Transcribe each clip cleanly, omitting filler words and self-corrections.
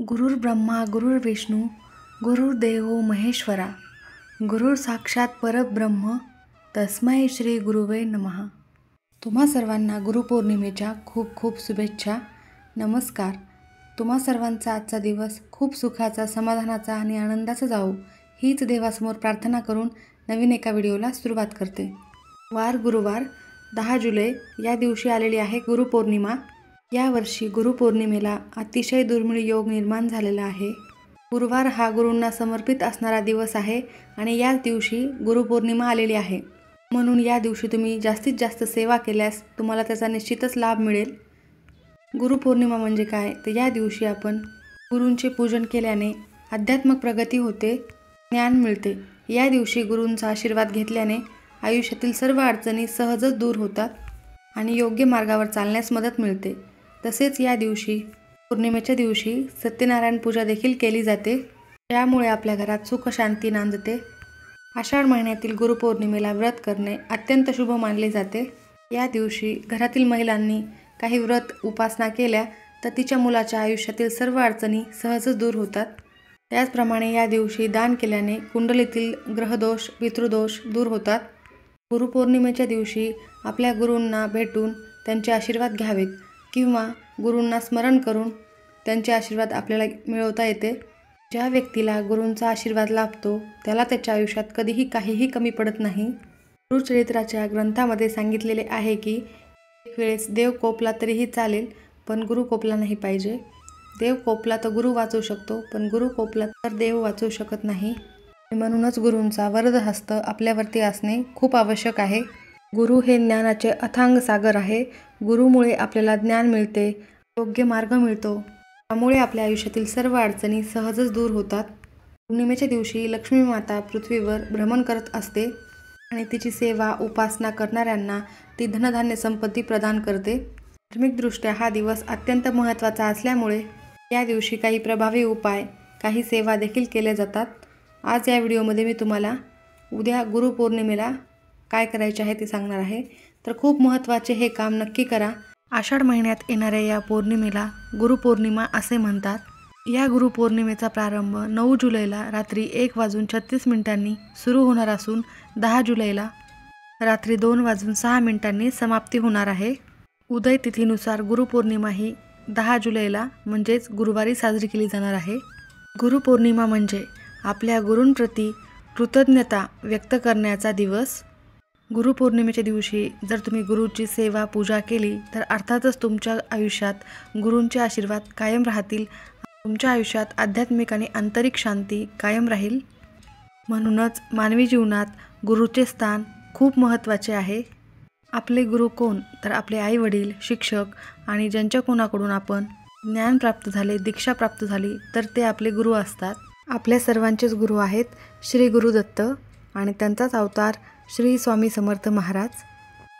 गुरुर्ब्रह्मा गुरुर्विष्णू गुरुर्देवो महेश्वरा गुरुर साक्षात परब्रह्म तस्मै श्री गुरुवे नमः। तुम्हा सर्वांना गुरुपौर्णिमेच्या खूप खूप शुभेच्छा। नमस्कार। तुम्हा सर्वांचा आजचा दिवस खूप सुखाचा, समाधानाचा आणि आनंदाचा जावो हीच देवासमोर प्रार्थना करून नवीन एका व्हिडिओला सुरुवात करते। वार गुरुवार 10 जुलै या दिवशी आलेली आहे गुरुपौर्णिमा। यावर्षी गुरुपौर्णिमेला अतिशय दुर्मिळ योग निर्माण झालेला आहे। गुरुवार हा गुरूंना समर्पित असणारा दिवस आहे आणि याच दिवशी गुरुपौर्णिमा आलेली आहे, म्हणून या दिवशी तुम्ही जास्तीत जास्त सेवा केल्यास तुम्हाला त्याचा निश्चितच लाभ मिळेल। गुरुपौर्णिमा म्हणजे काय, तर या दिवशी आपण गुरूंचे पूजन केल्याने आध्यात्मिक प्रगती होते, ज्ञान मिळते। या दिवशी गुरूंचा आशीर्वाद घेतल्याने आयुष्यातील सर्व अडचणी सहजच दूर होतात आणि योग्य मार्गावर चालण्यास मदत मिळते। तसेच या दिवशी पौर्णिमेच्या दिवशी सत्यनारायण पूजा देखील केली जाते, त्यामुळे आपल्या घरात सुख शांती नांदते। आषाढ महिन्यातील गुरुपौर्णिमेला व्रत करणे अत्यंत शुभ मानले जाते। या दिवशी घरातील महिलांनी काही व्रत उपासना केल्या तर तिच्या मुलाच्या आयुष्यातील सर्व अडचणी सहजच दूर होतात। त्याचप्रमाणे या दिवशी दान केल्याने कुंडलीतील ग्रहदोष, पितृदोष दूर होतात। गुरुपौर्णिमेच्या दिवशी आपल्या गुरूंना भेटून त्यांचे आशीर्वाद घ्यावेत किंवा गुरूंना स्मरण करून त्यांचे आशीर्वाद आपल्याला मिळवता येते। ज्या व्यक्तीला गुरूंचा आशीर्वाद लाभतो त्याला त्याच्या आयुष्यात कधीही काहीही कमी पडत नाही। गुरुचरित्राच्या ग्रंथामध्ये सांगितलेले आहे की एक वेळेस देव कोपला तरीही चालेल, पण गुरु कोपला नाही पाहिजे। देव कोपला तर गुरु वाचू शकतो, पण गुरु कोपला तर देव वाचू शकत नाही। म्हणूनच गुरूंचा वरद हस्त आपल्यावरती असणे खूप आवश्यक आहे। गुरु हे ज्ञानाचे अथांग सागर आहे। गुरुमुळे आपल्याला ज्ञान मिळते, योग्य मार्ग मिळतो, त्यामुळे आपल्या आयुष्यातील सर्व अडचणी सहजच दूर होतात। पौर्णिमेच्या दिवशी लक्ष्मी माता पृथ्वीवर भ्रमण करत असते आणि तिची सेवा उपासना करणाऱ्यांना ती धनधान्य संपत्ती प्रदान करते। धार्मिकदृष्ट्या हा दिवस अत्यंत महत्त्वाचा असल्यामुळे या दिवशी काही प्रभावी उपाय, काही सेवा देखील केल्या जातात। आज या व्हिडिओमध्ये मी तुम्हाला उद्या गुरुपौर्णिमेला काय करायचे आहे ते सांगणार आहे, तर खूप महत्त्वाचे हे काम नक्की करा। आषाढ महिन्यात येणाऱ्या या पौर्णिमेला गुरुपौर्णिमा असे म्हणतात। या गुरुपौर्णिमेचा प्रारंभ 9 जुलैला रात्री 1:36 सुरू होणार असून 10 जुलैला रात्री 2:06 समाप्ती होणार आहे। उदय तिथीनुसार गुरुपौर्णिमा ही 10 जुलैला म्हणजेच गुरुवारी साजरी केली जाणार आहे। गुरुपौर्णिमा म्हणजे आपल्या गुरूंप्रती कृतज्ञता व्यक्त करण्याचा दिवस। गुरुपौर्णिमेच्या दिवशी जर तुम्ही गुरुची सेवा पूजा केली तर अर्थातच तुमच्या आयुष्यात गुरूंचे आशीर्वाद कायम राहतील, तुमच्या आयुष्यात आध्यात्मिक आणि आंतरिक शांती कायम राहील। म्हणूनच मानवी जीवनात गुरुचे स्थान खूप महत्त्वाचे आहे। आपले गुरु कोण, तर आपले आई वडील, शिक्षक आणि ज्यांच्या कोणाकडून आपण ज्ञान प्राप्त झाले, दीक्षा प्राप्त झाली तर ते आपले गुरु असतात। आपल्या सर्वांचेच गुरु आहेत श्री गुरुदत्त आणि त्यांचाच अवतार श्री स्वामी समर्थ महाराज।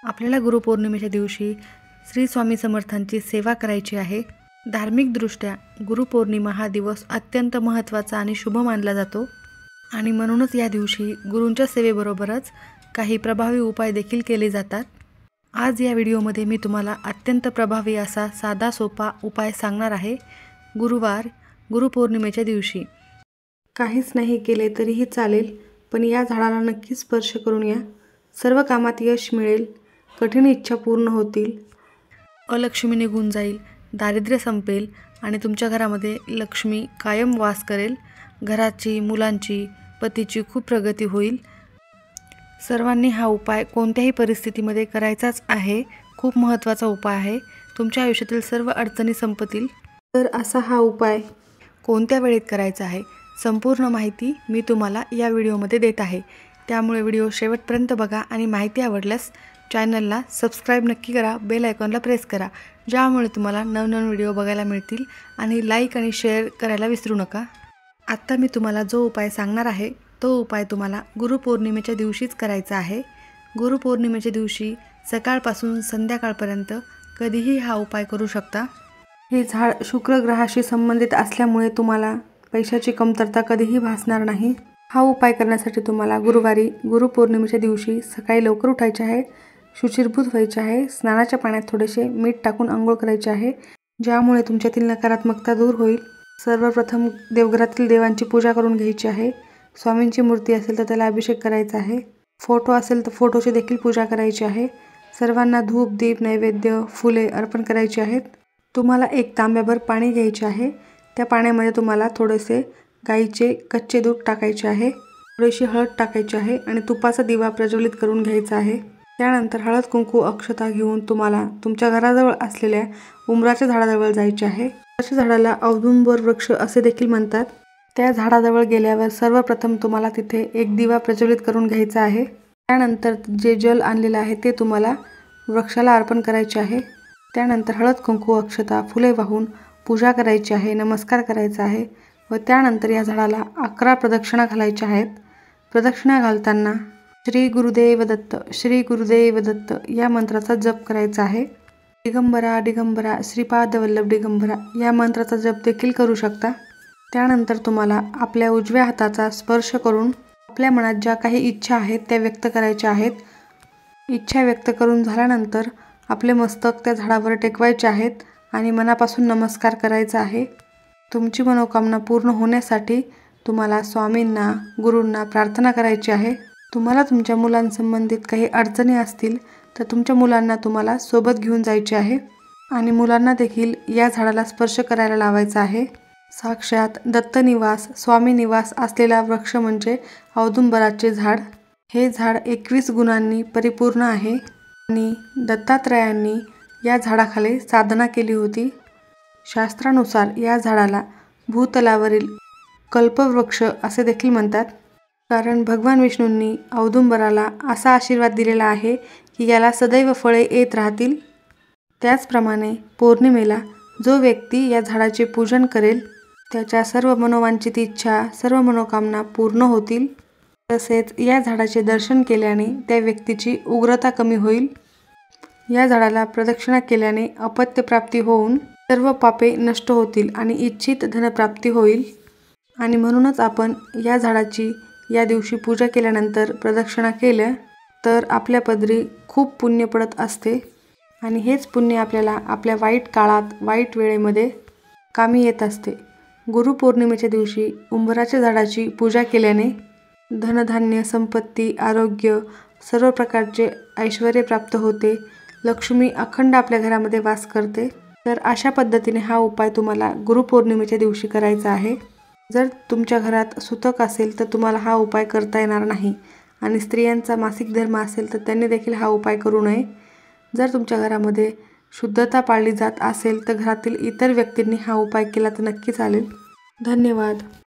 आपल्याला गुरुपौर्णिमेच्या दिवशी श्री स्वामी समर्थांची सेवा करायची आहे। धार्मिकदृष्ट्या गुरुपौर्णिमा हा दिवस अत्यंत महत्त्वाचा आणि शुभ मानला जातो आणि म्हणूनच या दिवशी गुरूंच्या सेवेबरोबरच काही प्रभावी उपाय देखील केले जातात। आज या व्हिडिओमध्ये मी तुम्हाला अत्यंत प्रभावी असा साधा सोपा उपाय सांगणार आहे। गुरुपौर्णिमेच्या दिवशी काहीच नाही केले तरीही चालेल, पण या झाडाला नक्की स्पर्श करून या। सर्व कामात यश मिळेल, कठीण इच्छा पूर्ण होतील, अलक्ष्मी निघून जाईल, दारिद्र्य संपेल आणि तुमच्या घरामध्ये लक्ष्मी कायम वास करेल। घराची, मुलांची, पतीची खूप प्रगती होईल। सर्वांनी हा उपाय कोणत्याही परिस्थितीमध्ये करायचाच आहे। खूप महत्त्वाचा उपाय आहे, तुमच्या आयुष्यातील सर्व अडचणी संपतील। तर असा हा उपाय कोणत्या वेळेत करायचा आहे संपूर्ण माहिती मी तुम्हाला या व्हिडिओमध्ये देत आहे, त्यामुळे व्हिडिओ शेवटपर्यंत बघा आणि माहिती आवडल्यास चॅनलला सबस्क्राईब नक्की करा, बेल आयकॉनला प्रेस करा, ज्यामुळे तुम्हाला नवनवीन व्हिडिओ बघायला मिळतील आणि लाईक आणि शेअर करायला विसरू नका। आत्ता मी तुम्हाला जो उपाय सांगणार आहे तो उपाय तुम्हाला गुरुपौर्णिमेच्या दिवशीच करायचा आहे। गुरुपौर्णिमेच्या दिवशी सकाळपासून संध्याकाळपर्यंत कधीही हा उपाय करू शकता। हे झाड शुक्र ग्रहाशी संबंधित असल्यामुळे तुम्हाला पैशाची कमतरता कधीही भासणार नाही। हा उपाय करण्यासाठी तुम्हाला गुरुवारी गुरुपौर्णिमेच्या दिवशी सकाळी लवकर उठायचे आहे, शुचिर्भूत व्हायचे आहे, स्नानाच्या पाण्यात थोडेसे मीठ टाकून अंघोळ करायचे आहे, ज्यामुळे तुमच्यातील नकारात्मकता दूर होईल। सर्वप्रथम देवघरातील देवांची पूजा करून घ्यायची आहे. स्वामींची मूर्ती असेल तर त्याला अभिषेक करायचा आहे. फोटो असेल तर फोटोची देखील पूजा करायची आहे. सर्वांना धूप, दीप, नैवेद्य, फुले अर्पण करायची आहेत. तुम्हाला 1 तांब्याभर पाणी घ्यायचे आहे. त्या पाण्यामध्ये तुम्हाला थोडेसे गाईचे कच्चे दूध टाकायचे आहे, थोडीशी हळद टाकायची आहे आणि तुपाचा दिवा प्रज्वलित करून घ्यायचा आहे. त्यानंतर हळद, कुंकू, अक्षता घेऊन तुम्हाला तुमच्या घराजवळ असलेल्या उंबराच्या झाडाजवळ जायचे आहे. उंबराच्या झाडाला औदुंबर वृक्ष असे देखील म्हणतात. त्या झाडाजवळ गेल्यावर सर्वप्रथम तुम्हाला तिथे एक दिवा प्रज्वलित करून घ्यायचा आहे. त्यानंतर जे जल आणलेलं आहे ते तुम्हाला वृक्षाला अर्पण करायचे आहे. त्यानंतर हळद, कुंकू, अक्षता, फुले वाहून पूजा करायची आहे, नमस्कार करायचा आहे व त्यानंतर या झाडाला 11 प्रदक्षिणा घालायच्या आहेत. प्रदक्षिणा घालताना श्री गुरुदेव दत्त, श्री गुरुदेव दत्त या मंत्राचा जप करायचा आहे. दिगंबरा दिगंबरा श्रीपादवल्लभ दिगंबरा या मंत्राचा जप देखील करू शकता. त्यानंतर तुम्हाला आपल्या उजव्या हाताचा स्पर्श करून आपल्या मनात ज्या काही इच्छा आहेत त्या व्यक्त करायच्या आहेत. इच्छा व्यक्त करून झाल्यानंतर आपले मस्तक त्या झाडावर टेकवायचे आहेत आणि मनापासून नमस्कार करायचा आहे. तुमची मनोकामना पूर्ण होण्यासाठी तुम्हाला स्वामींना, गुरूंना प्रार्थना करायची आहे. तुम्हाला तुमच्या मुलांसंबंधित काही अडचणी असतील तर तुमच्या मुलांना तुम्हाला सोबत घेऊन जायचे आहे आणि मुलांना देखील या झाडाला स्पर्श करायला लावायचा आहे. साक्षात दत्तनिवास, स्वामी निवास असलेला वृक्ष म्हणजे औदुंबराचे झाड. हे झाड 21 गुणांनी परिपूर्ण आहे आणि दत्तात्रयांनी या झाडाखाली साधना केली होती. शास्त्रानुसार या झाडाला भूतलावरील कल्पवृक्ष असे देखील म्हणतात, कारण भगवान विष्णूंनी औदुंबराला असा आशीर्वाद दिलेला आहे की याला सदैव फळे येत राहतील. त्याचप्रमाणे पौर्णिमेला जो व्यक्ती या झाडाचे पूजन करेल त्याच्या सर्व मनोवांछित इच्छा, सर्व मनोकामना पूर्ण होतील. तसेच या झाडाचे दर्शन केल्याने त्या व्यक्तीची उग्रता कमी होईल. या झाडाला प्रदक्षिणा केल्याने अपत्य प्राप्ती होऊन सर्व पापे नष्ट होतील आणि इच्छित धनप्राप्ती होईल. आणि म्हणूनच आपण या झाडाची या दिवशी पूजा केल्यानंतर प्रदक्षिणा केल्या तर आपल्या पदरी खूप पुण्य पडत असते आणि हेच पुण्य आपल्याला आपल्या वाईट काळात, वाईट वेळेमध्ये कामी येत असते. गुरुपौर्णिमेच्या दिवशी उंबराच्या झाडाची पूजा केल्याने धनधान्य, संपत्ती, आरोग्य, सर्व प्रकारचे ऐश्वर्य प्राप्त होते. लक्ष्मी अखंड आपल्या घरामध्ये वास करते. तर अशा पद्धतीने हा उपाय तुम्हाला गुरुपौर्णिमेच्या दिवशी करायचा आहे. जर तुमच्या घरात सुतक असेल तर तुम्हाला हा उपाय करता येणार नाही आणि स्त्रियांचा मासिक धर्म असेल तर त्यांनी देखील हा उपाय करू नये. जर तुमच्या घरामध्ये शुद्धता पाळली जात असेल तर घरातील इतर व्यक्तींनी हा उपाय केला तर नक्की चालेल. धन्यवाद.